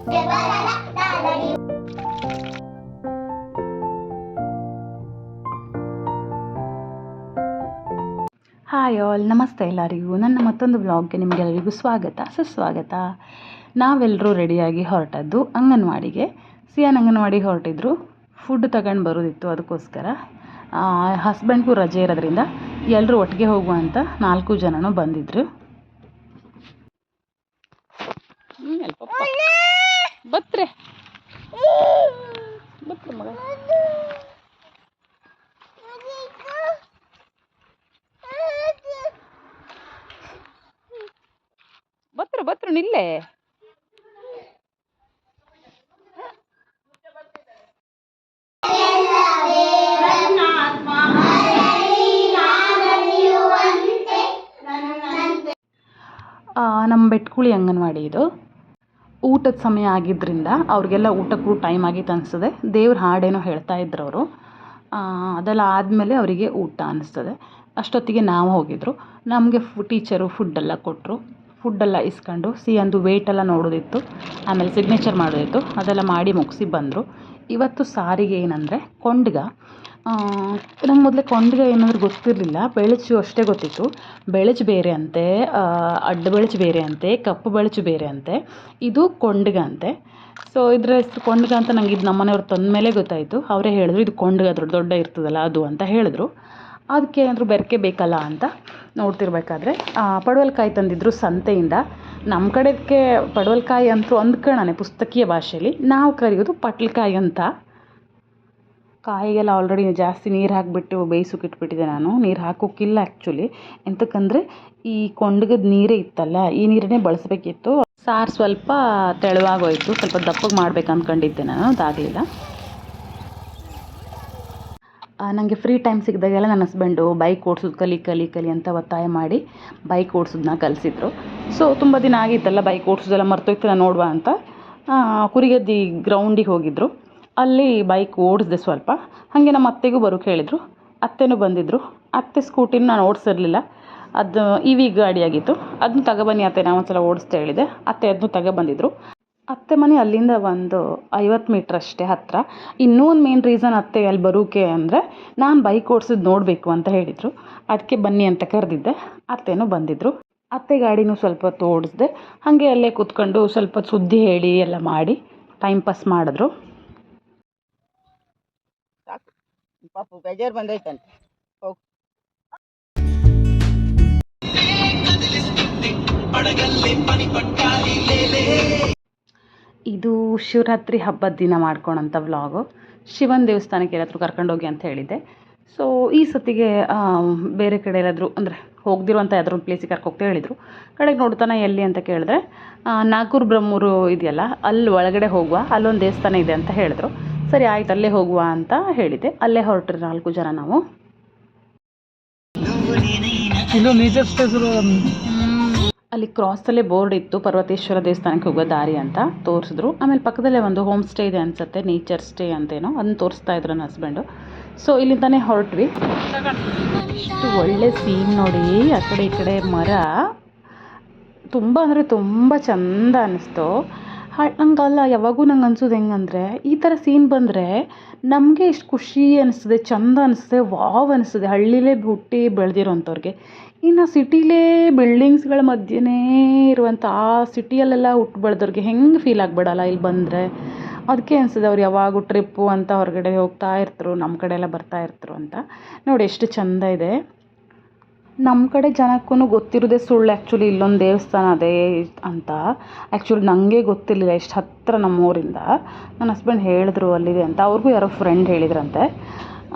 Hi all, ನಮಸ್ತೆ ಎಲ್ಲರಿಗೂ. ನನ್ನ ಮತ್ತೊಂದು ವ್ಲಾಗ್ಗೆ ನಿಮಗೆಲ್ಲರಿಗೂ ಸ್ವಾಗತ ಸುಸ್ವಾಗತ. ನಾವೆಲ್ಲರೂ ರೆಡಿಯಾಗಿ ಹೊರಟದ್ದು ಅಂಗನವಾಡಿಗೆ. ಸಿಯಾನ್ ಅಂಗನವಾಡಿಗೆ ಹೊರಟಿದ್ರು. ಫುಡ್ ತಗೊಂಡು ಬರೋದಿತ್ತು, ಅದಕ್ಕೋಸ್ಕರ ಹಸ್ಬೆಂಡ್ಗೂ ರಜೆ ಇರೋದ್ರಿಂದ ಎಲ್ಲರೂ ಒಟ್ಟಿಗೆ ಹೋಗುವ ಅಂತ 4 ಜನನೂ ಬಂದಿದ್ರು. ಬತ್ರೆ ಬತ್ರೆ ಮಗ ಬತ್ರು ನಿಲ್ಲೇ. ನಮ್ಮ ಬೆಟ್ಕುಳಿ ಅಂಗನವಾಡಿ ಇದು. ಊಟದ ಸಮಯ ಆಗಿದ್ದರಿಂದ ಅವ್ರಿಗೆಲ್ಲ ಊಟಕ್ಕೂ ಟೈಮ್ ಆಗಿತ್ತು ಅನಿಸ್ತದೆ. ದೇವ್ರ ಹಾಡೇನೋ ಹೇಳ್ತಾ ಇದ್ರು ಅವರು. ಅದೆಲ್ಲ ಆದಮೇಲೆ ಅವರಿಗೆ ಊಟ ಅನ್ನಿಸ್ತದೆ. ಅಷ್ಟೊತ್ತಿಗೆ ನಾವು ಹೋಗಿದ್ರು. ನಮಗೆ ಟೀಚರು ಫುಡ್ಡೆಲ್ಲ ಕೊಟ್ಟರು. ಫುಡ್ಡೆಲ್ಲ ಇಸ್ಕೊಂಡು ಸಿಯಂದು ವೇಟೆಲ್ಲ ನೋಡೋದಿತ್ತು, ಆಮೇಲೆ ಸಿಗ್ನೇಚರ್ ಮಾಡೋದಿತ್ತು. ಅದೆಲ್ಲ ಮಾಡಿ ಮುಗಿಸಿ ಬಂದರು. ಇವತ್ತು ಸಾರಿಗೆ ಏನಂದರೆ ಕೊಂಡ್ಗ. ನಂಗೆ ಮೊದಲೇ ಕೊಂಡ್ಗ ಏನಾದರೂ ಗೊತ್ತಿರಲಿಲ್ಲ. ಬೆಳಚು ಅಷ್ಟೇ ಗೊತ್ತಿತ್ತು. ಬೆಳಚು ಬೇರೆ ಅಂತೆ, ಅಡ್ಡ ಬೆಳಚು ಬೇರೆ ಅಂತೆ, ಕಪ್ಪು ಬೆಳಚು ಬೇರೆ ಅಂತೆ. ಇದು ಕೊಂಡ್ಗ ಅಂತೆ. ಸೊ ಇದರ ಹೆಸರು ಕೊಂಡ್ಗ ಅಂತ ನಂಗೆ ಇದು ನಮ್ಮನೆಯವ್ರು ತಂದ ಮೇಲೆ ಗೊತ್ತಾಯಿತು. ಅವರೇ ಹೇಳಿದ್ರು ಇದು ಕೊಂಡ್ಗ, ಅದ್ರ ದೊಡ್ಡ ಇರ್ತದಲ್ಲ ಅದು ಅಂತ ಹೇಳಿದ್ರು. ಅದಕ್ಕೆ ಏನಾದರೂ ಬೆರಕೆ ಬೇಕಲ್ಲ ಅಂತ ನೋಡ್ತಿರ್ಬೇಕಾದ್ರೆ ಪಡವಲಕಾಯಿ ತಂದಿದ್ರು ಸಂತೆಯಿಂದ. ನಮ್ಮ ಕಡೆಗೆ ಪಡವಲಕಾಯಿ ಅಂತೂ ಅಂದ್ಕೊಳ್ಳೆ ಪುಸ್ತಕೀಯ ಭಾಷೆಯಲ್ಲಿ, ನಾವು ಕರೆಯೋದು ಪಟ್ಲಕಾಯಿ ಅಂತ. ಕಾಯಿಗೆಲ್ಲ ಆಲ್ರೆಡಿ ಜಾಸ್ತಿ ನೀರು ಹಾಕಿಬಿಟ್ಟು ಬೇಯಿಸೋಕಿಟ್ಬಿಟ್ಟಿದ್ದೆ ನಾನು. ನೀರು ಹಾಕೋಕ್ಕಿಲ್ಲ ಆ್ಯಕ್ಚುಲಿ. ಎಂತಕ್ಕಂದರೆ ಈ ಕೊಂಡ್ಗದ ನೀರೇ ಇತ್ತಲ್ಲ, ಈ ನೀರನ್ನೇ ಬಳಸಬೇಕಿತ್ತು. ಸಾರು ಸ್ವಲ್ಪ ತೆಳುವಾಗೋಯ್ತು, ಸ್ವಲ್ಪ ದಪ್ಪಗೆ ಮಾಡ್ಬೇಕು ಅಂದ್ಕೊಂಡಿದ್ದೆ ನಾನು, ಅದಾಗಲಿಲ್ಲ. ನನಗೆ ಫ್ರೀ ಟೈಮ್ ಸಿಕ್ಕಿದಾಗೆಲ್ಲ ನನ್ನ ಹಸ್ಬೆಂಡು ಬೈಕ್ ಓಡಿಸೋದು ಕಲಿ ಅಂತ ಒತ್ತಾಯ ಮಾಡಿ ಬೈಕ್ ಓಡಿಸೋದನ್ನ ಕಲಿಸಿದ್ರು. ಸೊ ತುಂಬ ದಿನ ಆಗಿತ್ತಲ್ಲ ಬೈಕ್ ಓಡಿಸೋದೆಲ್ಲ ಮರ್ತೋಯ್ತು, ನಾನು ನೋಡುವ ಅಂತ ಕುರಿಗದ್ದಿ ಗ್ರೌಂಡಿಗೆ ಹೋಗಿದ್ದರು. ಅಲ್ಲಿ ಬೈಕ್ ಓಡಿಸಿದೆ ಸ್ವಲ್ಪ. ಹಾಗೆ ನಮ್ಮ ಅತ್ತೆಗೂ ಬರೋಕ್ಕೆ ಹೇಳಿದರು. ಅತ್ತೆನೂ ಬಂದಿದ್ದರು. ಅತ್ತೆ ಸ್ಕೂಟಿನ ನಾನು ಓಡಿಸಿರಲಿಲ್ಲ, ಅದು EV ಗಾಡಿಯಾಗಿತ್ತು. ಅದನ್ನ ತಗೊಬನ್ನಿ ಅತ್ತೆ, ನಾನು ಒಂದು ಸಲ ಓಡಿಸ್ತಾ ಹೇಳಿದೆ. ಅತ್ತೆ ಅದನ್ನು ತಗೊಬಂದಿದ್ರು. ಅತ್ತೆ ಮನೆ ಅಲ್ಲಿಂದ ಒಂದು 50 ಮೀಟ್ರ್ ಅಷ್ಟೇ ಹತ್ತಿರ. ಇನ್ನೂ ಒಂದು ಮೇನ್ ರೀಸನ್ ಅತ್ತೆ ಅಲ್ಲಿ ಬರೋಕೆ ಅಂದರೆ ನಾನು ಬೈಕ್ ಓಡಿಸೋದು ನೋಡಬೇಕು ಅಂತ ಹೇಳಿದರು. ಅದಕ್ಕೆ ಬನ್ನಿ ಅಂತ ಕರೆದಿದ್ದೆ. ಅತ್ತೆನೂ ಬಂದಿದ್ದರು. ಅತ್ತೆ ಗಾಡಿನೂ ಸ್ವಲ್ಪ ಹೊತ್ತು ಓಡಿಸಿದೆ. ಹಾಗೆ ಅಲ್ಲೇ ಕೂತ್ಕೊಂಡು ಸ್ವಲ್ಪ ಸುದ್ದಿ ಹೇಳಿ ಎಲ್ಲ ಮಾಡಿ ಟೈಮ್ ಪಾಸ್ ಮಾಡಿದ್ರು. ಪಾಪು ಬೇಜಾರು ಬಂದೈತಂತೆ. ಹೋಗಿ ಇದು ಶಿವರಾತ್ರಿ ಹಬ್ಬದ ದಿನ ಮಾಡ್ಕೊಳಂಥ ವ್ಲಾಗು. ಶಿವನ ದೇವಸ್ಥಾನಕ್ಕೆ ಎಲ್ಲಾದರೂ ಕರ್ಕೊಂಡೋಗಿ ಅಂತ ಹೇಳಿದ್ದೆ. ಸೊ ಈ ಸತಿಗೆ ಬೇರೆ ಕಡೆ ಎಲ್ಲಾದರೂ ಅಂದರೆ ಹೋಗದಿರುವಂಥ ಯಾವ್ದಾದ್ರು ಒಂದು ಪ್ಲೇಸಿಗೆ ಕರ್ಕೋಗ್ತಾ ಹೇಳಿದರು. ಕಡೆಗೆ ನೋಡ್ತಾನೆ ಎಲ್ಲಿ ಅಂತ ಕೇಳಿದ್ರೆ ನಾಗೂರು ಬ್ರಹ್ಮೂರು ಇದೆಯಲ್ಲ, ಅಲ್ಲಿ ಒಳಗಡೆ ಹೋಗುವ, ಅಲ್ಲೊಂದು ದೇವಸ್ಥಾನ ಇದೆ ಅಂತ ಹೇಳಿದ್ರು. ಸರಿ ಆಯ್ತು, ಅಲ್ಲೇ ಹೋಗುವ ಅಂತ ಹೇಳಿದೆ. ಅಲ್ಲೇ ಹೊರಟ್ರಿ 4 ಜನ ನಾವು. ಅಲ್ಲಿ ಕ್ರಾಸಲ್ಲೇ ಬೋರ್ಡ್ ಇತ್ತು, ಪರ್ವತೇಶ್ವರ ದೇವಸ್ಥಾನಕ್ಕೆ ಹೋಗೋ ದಾರಿ ಅಂತ ತೋರಿಸಿದ್ರು. ಆಮೇಲೆ ಪಕ್ಕದಲ್ಲೇ ಒಂದು ಹೋಮ್ ಸ್ಟೇ ಇದೆ ಅನಿಸುತ್ತೆ, ನೇಚರ್ ಸ್ಟೇ ಅಂತೇನೋ, ಅದನ್ನ ತೋರಿಸ್ತಾ ಇದ್ರು ನನ್ನ ಹಸ್ಬೆಂಡು. ಸೊ ಇಲ್ಲಿಂದಾನೇ ಹೊರಟ್ವಿ. ಇಷ್ಟು ಒಳ್ಳೆ ಸೀನ್ ನೋಡಿ, ಆ ಕಡೆ ಈ ಕಡೆ ಮರ ತುಂಬ ಅಂದರೆ ತುಂಬ ಚೆಂದ ಅನ್ನಿಸ್ತು. ನಂಗಲ್ಲ ಯಾವಾಗೂ ನಂಗೆ ಅನ್ಸೋದು ಹೆಂಗಂದರೆ, ಈ ಥರ ಸೀನ್ ಬಂದರೆ ನಮಗೆ ಇಷ್ಟು ಖುಷಿ ಅನಿಸ್ತದೆ, ಚೆಂದ ಅನಿಸ್ತದೆ, ವಾವ್ ಅನಿಸ್ತದೆ ಹಳ್ಳಿಲೇ ಹುಟ್ಟಿ ಬೆಳೆದಿರೋಂಥವ್ರಿಗೆ. ಇನ್ನು ಸಿಟಿಲೇ ಬಿಲ್ಡಿಂಗ್ಸ್ಗಳ ಮಧ್ಯೆನೇ ಇರುವಂಥ ಆ ಸಿಟಿಯಲ್ಲೆಲ್ಲ ಹುಟ್ಟು ಬೆಳೆದವ್ರಿಗೆ ಹೆಂಗೆ ಫೀಲ್ ಆಗಬೇಡಲ್ಲ ಇಲ್ಲಿ ಬಂದರೆ. ಅದಕ್ಕೆ ಅನಿಸ್ತದೆ ಅವ್ರು ಯಾವಾಗೂ ಟ್ರಿಪ್ಪು ಅಂತ ಹೊರಗಡೆ ಹೋಗ್ತಾ ಇರ್ತರು, ನಮ್ಮ ಕಡೆ ಎಲ್ಲ ಬರ್ತಾ ಇರ್ತರು ಅಂತ. ನೋಡಿ ಎಷ್ಟು ಚೆಂದ ಇದೆ. ನಮ್ಮ ಕಡೆ ಜನಕ್ಕೂ ಗೊತ್ತಿರೋದೇ ಸುಳ್ಳು ಆ್ಯಕ್ಚುಲಿ, ಇಲ್ಲೊಂದು ದೇವಸ್ಥಾನ ಅದೇ ಅಂತ. ಆ್ಯಕ್ಚುಲಿ ನನಗೆ ಗೊತ್ತಿರಲಿಲ್ಲ ಎಷ್ಟು ಹತ್ತಿರ ನಮ್ಮೂರಿಂದ. ನನ್ನ ಹಸ್ಬೆಂಡ್ ಹೇಳಿದ್ರು ಅಲ್ಲಿದೆ ಅಂತ. ಅವ್ರಿಗೂ ಯಾರೋ ಫ್ರೆಂಡ್ ಹೇಳಿದ್ರಂತೆ.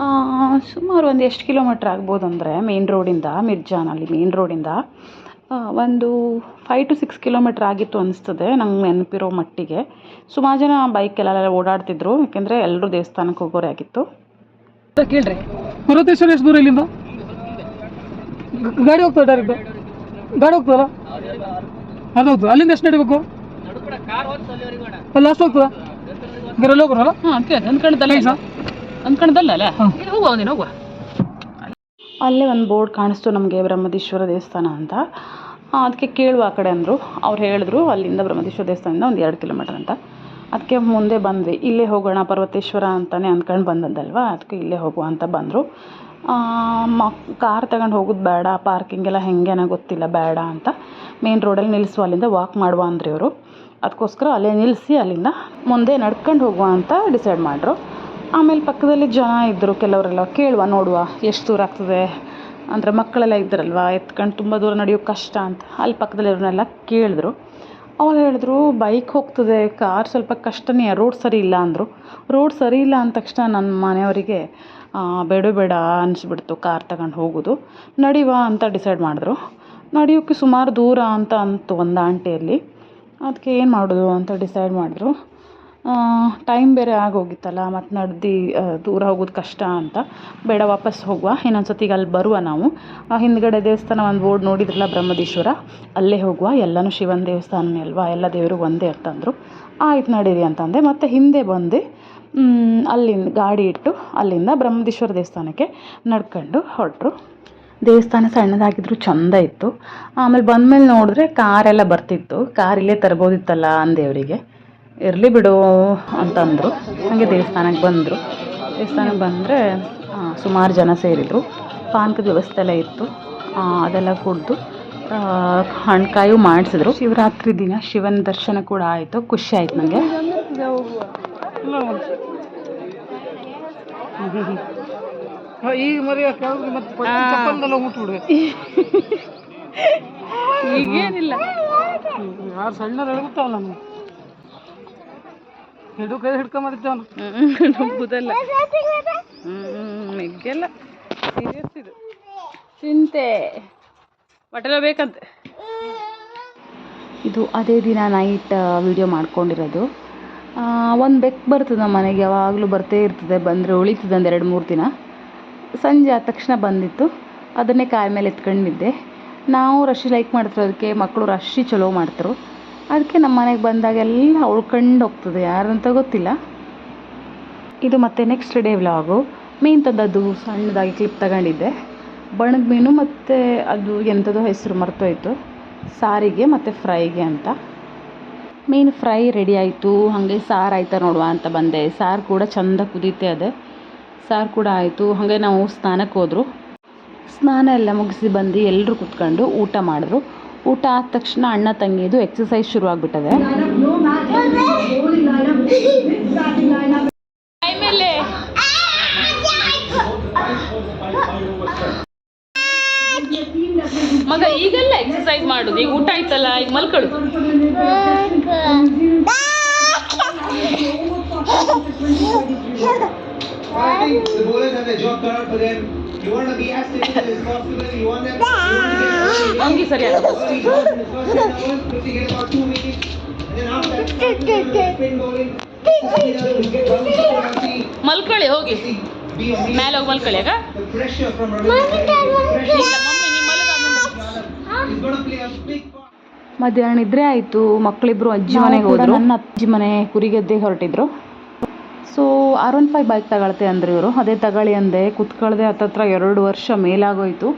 ಸುಮಾರು ಒಂದು ಎಷ್ಟು ಕಿಲೋಮೀಟ್ರ್ ಆಗ್ಬೋದು ಅಂದರೆ ಮೇನ್ ರೋಡಿಂದ, ಮಿರ್ಜಾನಲ್ಲಿ ಮೇನ್ ರೋಡಿಂದ ಒಂದು 5 to 6 ಕಿಲೋಮೀಟ್ರ್ ಆಗಿತ್ತು ಅನಿಸ್ತದೆ ನಂಗೆ ನೆನಪಿರೋ ಮಟ್ಟಿಗೆ. ಸುಮಾರು ಜನ ಬೈಕೆಲ್ಲ ಓಡಾಡ್ತಿದ್ರು, ಯಾಕೆಂದರೆ ಎಲ್ಲರೂ ದೇವಸ್ಥಾನಕ್ಕೆ ಹೋಗೋರೇ ಆಗಿತ್ತು. ಕೇಳ್ರಿ, ಪರ್ವತೇಶ್ವರ ಎಷ್ಟು ದೂರ ಇಲ್ಲಿಂದ? ಗಾಡಿ ಹೋಗ್ತದೆ, ಡೈರೆಕ್ಟ್ ಗಾಡಿ ಹೋಗ್ತದಲ್ಲ, ಅದು ಹೋಗ್ತದೆ. ಅಲ್ಲಿಂದ ಎಷ್ಟು ನಡಿಬೇಕು? ಲಾಸ್ಟ್ ಹೋಗ್ತದ ಗಿರಲ್ಲಿ ಹೋಗೋರಲ್ಲ? ಅಂದ್ಕೊಂಡದಲ್ಲ ಹೋಗುವ. ಅಲ್ಲೇ ಒಂದು ಬೋರ್ಡ್ ಕಾಣಿಸ್ತು ನಮಗೆ, ಬ್ರಹ್ಮದೇಶ್ವರ ದೇವಸ್ಥಾನ ಅಂತ. ಅದಕ್ಕೆ ಕೇಳುವ ಆ ಕಡೆ ಅಂದರು. ಅವ್ರು ಹೇಳಿದ್ರು ಅಲ್ಲಿಂದ ಬ್ರಹ್ಮದೇಶ್ವರ ದೇವಸ್ಥಾನದಿಂದ ಒಂದು 2 ಕಿಲೋಮೀಟರ್ ಅಂತ. ಅದಕ್ಕೆ ಮುಂದೆ ಬಂದ್ವಿ, ಇಲ್ಲೇ ಹೋಗೋಣ ಪರ್ವತೇಶ್ವರ ಅಂತಲೇ ಅಂದ್ಕೊಂಡು ಬಂದದ್ದಲ್ವ, ಅದಕ್ಕೆ ಇಲ್ಲೇ ಹೋಗುವ ಅಂತ ಬಂದರು. ಕಾರ್ ತಗೊಂಡು ಹೋಗೋದು ಬೇಡ, ಪಾರ್ಕಿಂಗ್ ಎಲ್ಲ ಹೆಂಗೇನೋ ಗೊತ್ತಿಲ್ಲ, ಬೇಡ ಅಂತ ಮೇನ್ ರೋಡಲ್ಲಿ ನಿಲ್ಲಿಸುವ, ಅಲ್ಲಿಂದ ವಾಕ್ ಮಾಡುವ ಅಂದ್ರಿ ಇವರು. ಅದಕ್ಕೋಸ್ಕರ ಅಲ್ಲೇ ನಿಲ್ಲಿಸಿ ಅಲ್ಲಿಂದ ಮುಂದೆ ನಡ್ಕೊಂಡು ಹೋಗುವ ಅಂತ ಡಿಸೈಡ್ ಮಾಡಿದ್ರು. ಆಮೇಲೆ ಪಕ್ಕದಲ್ಲಿ ಜನ ಇದ್ದರು, ಕೆಲವರೆಲ್ಲ ಕೇಳುವ ನೋಡುವ ಎಷ್ಟು ದೂರ ಆಗ್ತದೆ ಅಂದರೆ ಮಕ್ಕಳೆಲ್ಲ ಇದ್ದರಲ್ವ, ಎತ್ಕೊಂಡು ತುಂಬ ದೂರ ನಡೆಯೋಕ್ಕೆ ಕಷ್ಟ ಅಂತ ಅಲ್ಲಿ ಪಕ್ಕದಲ್ಲಿರೋರನ್ನೆಲ್ಲ ಕೇಳಿದ್ರು. ಅವ್ರು ಹೇಳಿದ್ರು ಬೈಕ್ ಹೋಗ್ತದೆ, ಕಾರ್ ಸ್ವಲ್ಪ ಕಷ್ಟನೇ, ರೋಡ್ ಸರಿ ಇಲ್ಲ ಅಂದರು. ರೋಡ್ ಸರಿ ಇಲ್ಲ ಅಂದ ತಕ್ಷಣ ನನ್ನ ಮನೆಯವರಿಗೆ ಬೇಡ ಅನಿಸ್ಬಿಡ್ತು ಕಾರ್ ತಗೊಂಡು ಹೋಗೋದು. ನಡಿವಾ ಅಂತ ಡಿಸೈಡ್ ಮಾಡಿದ್ರು. ನಡೆಯೋಕ್ಕೆ ಸುಮಾರು ದೂರ ಅಂತ ಅಂತು ಒಂದು ಆಂಟಿಯಲ್ಲಿ. ಅದಕ್ಕೆ ಏನು ಮಾಡೋದು ಅಂತ ಡಿಸೈಡ್ ಮಾಡಿದ್ರು. ಟೈಮ್ ಬೇರೆ ಆಗೋಗಿತ್ತಲ್ಲ, ಮತ್ತು ನಡೆದು ದೂರ ಹೋಗೋದು ಕಷ್ಟ ಅಂತ, ಬೇಡ ವಾಪಸ್ ಹೋಗುವ, ಇನ್ನೊಂದು ಸತಿಗೆ ಅಲ್ಲಿ ಬರುವ ನಾವು. ಹಿಂದ್ಗಡೆ ದೇವಸ್ಥಾನ ಒಂದು ಬೋರ್ಡ್ ನೋಡಿದ್ರಲ್ಲ ಬ್ರಹ್ಮದೀಶ್ವರ, ಅಲ್ಲೇ ಹೋಗುವ, ಎಲ್ಲನೂ ಶಿವನ ದೇವಸ್ಥಾನನೇ ಅಲ್ವಾ, ಎಲ್ಲ ದೇವರು ಒಂದೇ ಅಂತಂದರು. ಆಯ್ತು ನಡೀರಿ ಅಂತಂದೆ. ಮತ್ತು ಹಿಂದೆ ಬಂದು ಅಲ್ಲಿಂದ ಗಾಡಿ ಇಟ್ಟು ಅಲ್ಲಿಂದ ಬ್ರಹ್ಮದೀಶ್ವರ ದೇವಸ್ಥಾನಕ್ಕೆ ನಡ್ಕೊಂಡು ಹೊರಟರು. ದೇವಸ್ಥಾನ ಸಣ್ಣದಾಗಿದ್ರು ಚೆಂದ ಇತ್ತು. ಆಮೇಲೆ ಬಂದಮೇಲೆ ನೋಡಿದ್ರೆ ಕಾರೆಲ್ಲ ಬರ್ತಿತ್ತು. ಕಾರ್ ಇಲ್ಲೇ ತರ್ಬೋದಿತ್ತಲ್ಲ ಅಂದೇವರಿಗೆ, ಇರಲಿ ಬಿಡು ಅಂತಂದರು. ಹಾಗೆ ದೇವಸ್ಥಾನಕ್ಕೆ ಬಂದರು. ದೇವಸ್ಥಾನಕ್ಕೆ ಬಂದರೆ ಸುಮಾರು ಜನ ಸೇರಿದರು. ಪಾನಕದ ವ್ಯವಸ್ಥೆ ಎಲ್ಲ ಇತ್ತು, ಅದೆಲ್ಲ ಕುಡಿದು ಹಣ್ಕಾಯು ಮಾಡಿಸಿದ್ರು. ಶಿವರಾತ್ರಿ ದಿನ ಶಿವನ ದರ್ಶನ ಕೂಡ ಆಯಿತು, ಖುಷಿ ಆಯ್ತು ನನಗೆ. ಈಗ ಮರಿ ಈಗೇನಿಲ್ಲ, ಯಾರು ಸಣ್ಣ ಹೇಳ್ಬಿಡ್ತಾವಲ್ಲ ನಾನು ಹಿಡು ಕೈ ಹಿಡ್ಕೊಂಬರಿದ್ದೇವನ ನಂಬುದಲ್ಲ, ಮೆಗ್ಗೆಲ್ಲ ಸೀರಿಯಸ್ ಇದು ಚಿಂತೆ ಬಟ್ಟೆಲ್ಲ ಬೇಕಂತೆ. ಇದು ಅದೇ ದಿನ ನೈಟ್ ವಿಡಿಯೋ ಮಾಡ್ಕೊಂಡಿರೋದು. ಒಂದು ಬೆಕ್ಕು ಬರ್ತದೆ ನಮ್ಮ ಮನೆಗೆ, ಯಾವಾಗಲೂ ಬರ್ತೇ ಇರ್ತದೆ, ಬಂದರೆ ಉಳಿತದೆ ಒಂದು 2-3 ದಿನ. ಸಂಜೆ ಆದ ತಕ್ಷಣ ಬಂದಿತ್ತು, ಅದನ್ನೇ ಕಾಯಿ ಮೇಲೆ ಎತ್ಕೊಂಡಿದ್ದೆ. ನಾವು ರಶಿ ಲೈಕ್ ಮಾಡ್ತಾರೆ, ಅದಕ್ಕೆ ಮಕ್ಕಳು ರಶಿ ಚಲೋ ಮಾಡ್ತಾರೆ. ಅದಕ್ಕೆ ನಮ್ಮ ಮನೆಗೆ ಬಂದಾಗೆಲ್ಲ ಉಳ್ಕೊಂಡು ಹೋಗ್ತದೆ, ಯಾರಂತ ಗೊತ್ತಿಲ್ಲ. ಇದು ಮತ್ತು ನೆಕ್ಸ್ಟ್ ಡೇ ವ್ಲಾಗು. ಮೀನು ತಂದದ್ದು ಸಣ್ಣದಾಗಿ ಕ್ಲಿಪ್ ತಗೊಂಡಿದ್ದೆ, ಬಣ್ಣದ ಮೀನು, ಮತ್ತು ಅದು ಎಂಥದೋ ಹೆಸರು ಮರ್ತೋಯ್ತು, ಸಾರಿಗೆ ಮತ್ತು ಫ್ರೈಗೆ ಅಂತ. ಮೀನು ಫ್ರೈ ರೆಡಿ ಆಯಿತು, ಹಾಗೆ ಸಾರು ಆಯ್ತಾ ನೋಡುವ ಅಂತ ಬಂದೆ. ಸಾರು ಕೂಡ ಚೆಂದ ಕುದೀತೆ ಅದೇ, ಸಾರು ಕೂಡ ಆಯಿತು. ಹಾಗೆ ನಾವು ಸ್ನಾನಕ್ಕೆ ಹೋದರು. ಸ್ನಾನ ಎಲ್ಲ ಮುಗಿಸಿ ಬಂದು ಎಲ್ಲರೂ ಕೂತ್ಕೊಂಡು ಊಟ ಮಾಡಿದ್ರು. ಊಟ ಆದ ತಕ್ಷಣ ಅಣ್ಣ ತಂಗಿದು ಎಕ್ಸಸೈಸ್ ಶುರುವಾಗ್ಬಿಟ್ಟದೆ. ಮಗ ಈಗೆಲ್ಲ ಎಕ್ಸಸೈಸ್ ಮಾಡೋದು, ಈಗ ಊಟ ಆಯ್ತಲ್ಲ, ಈಗ ಮಲ್ಕೊಳ್ಳು. The boys have their job done out for them. You want to be as simple as possible. You want them to ಹಂಗೆ ಸರಿ ಆಗುತ್ತೆ. get about 2 minutes. And then after that, spin bowling. Get ಮಲ್ಕೊಳ್ಳಿ ಹೋಗಿ, ಮೇಲೆ ಹೋಗಿ ಮಲ್ಕೊಳ್ಳಿ. ಆಗ the pressure from running. ಮಧ್ಯಾಹ್ನ ನಿದ್ರೆ ಆಯಿತು. ಮಕ್ಕಳಿಬ್ರು ಅಜ್ಜಿ ಮನೆಗೆ ಹೋದ್ರು. ನನ್ನ ಅಜ್ಜಿ ಮನೆ ಕುರಿಗೆದ್ದೆಗೆ ಹೊರಟಿದ್ರು. ಸೊ R15 ಬೈಕ್ ತಗೊಳ್ತೆ ಅಂದರು ಇವರು. ಅದೇ ತಗೊಳ್ಳಿ ಅಂದೆ, ಕುತ್ಕೊಳ್ದೆ ಹತ್ತತ್ರ 2 ವರ್ಷ ಮೇಲಾಗೋಯ್ತು.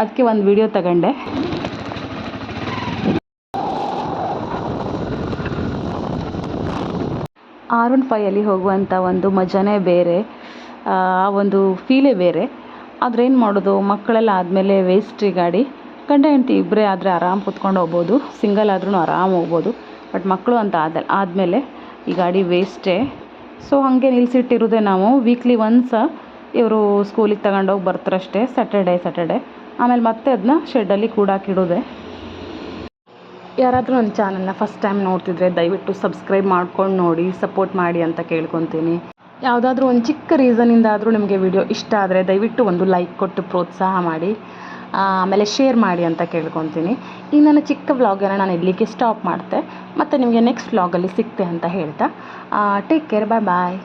ಅದಕ್ಕೆ ಒಂದು ವಿಡಿಯೋ ತಗೊಂಡೆ. R15 ಹೋಗುವಂಥ ಒಂದು ಮಜಾನೇ ಬೇರೆ, ಆ ಒಂದು ಫೀಲೇ ಬೇರೆ. ಆದರೆ ಏನು ಮಾಡೋದು, ಮಕ್ಕಳೆಲ್ಲ ಆದಮೇಲೆ ವೇಸ್ಟ್ರಿ ಗಾಡಿ. ಗಂಡ ಹೆಂಡತಿ ಇಬ್ಬರೇ ಆದರೆ ಆರಾಮ್ ಕುತ್ಕೊಂಡು ಹೋಗ್ಬೋದು, ಸಿಂಗಲ್ ಆದ್ರೂ ಆರಾಮ್ ಹೋಗ್ಬೋದು. ಬಟ್ ಮಕ್ಕಳು ಅಂತ ಆದಮೇಲೆ ಈ ಗಾಡಿ ವೇಸ್ಟೇ. ಸೊ ಹಾಗೆ ನಿಲ್ಲಿಸಿಟ್ಟಿರೋದೆ ನಾವು. ವೀಕ್ಲಿ ಒನ್ಸ್ ಇವರು ಸ್ಕೂಲಿಗೆ ತಗೊಂಡೋಗಿ ಬರ್ತಾರಷ್ಟೇ, ಸ್ಯಾಟರ್ಡೆ. ಆಮೇಲೆ ಮತ್ತೆ ಅದನ್ನ ಶೆಡ್ಡಲ್ಲಿ ಕೂಡಾಕಿಡೋದೆ. ಯಾರಾದರೂ ನನ್ನ ಚಾನಲ್ನ ಫಸ್ಟ್ ಟೈಮ್ ನೋಡ್ತಿದ್ರೆ ದಯವಿಟ್ಟು ಸಬ್ಸ್ಕ್ರೈಬ್ ಮಾಡ್ಕೊಂಡು ನೋಡಿ, ಸಪೋರ್ಟ್ ಮಾಡಿ ಅಂತ ಕೇಳ್ಕೊತೀನಿ. ಯಾವುದಾದ್ರೂ ಒಂದು ಚಿಕ್ಕ ರೀಸನಿಂದ ಆದರೂ ನಿಮಗೆ ವಿಡಿಯೋ ಇಷ್ಟ ಆದರೆ ದಯವಿಟ್ಟು ಒಂದು ಲೈಕ್ ಕೊಟ್ಟು ಪ್ರೋತ್ಸಾಹ ಮಾಡಿ, ಆಮೇಲೆ ಶೇರ್ ಮಾಡಿ ಅಂತ ಕೇಳ್ಕೊತೀನಿ. ಈ ನನ್ನ ಚಿಕ್ಕ ವ್ಲಾಗನ್ನು ನಾನು ಇಲ್ಲಿಗೆ ಸ್ಟಾಪ್ ಮಾಡ್ತೆ. ಮತ್ತು ನಿಮಗೆ ನೆಕ್ಸ್ಟ್ ವ್ಲಾಗಲ್ಲಿ ಸಿಗ್ತೆ ಅಂತ ಹೇಳ್ತಾ ಟೇಕ್ ಕೇರ್, ಬಾಯ್.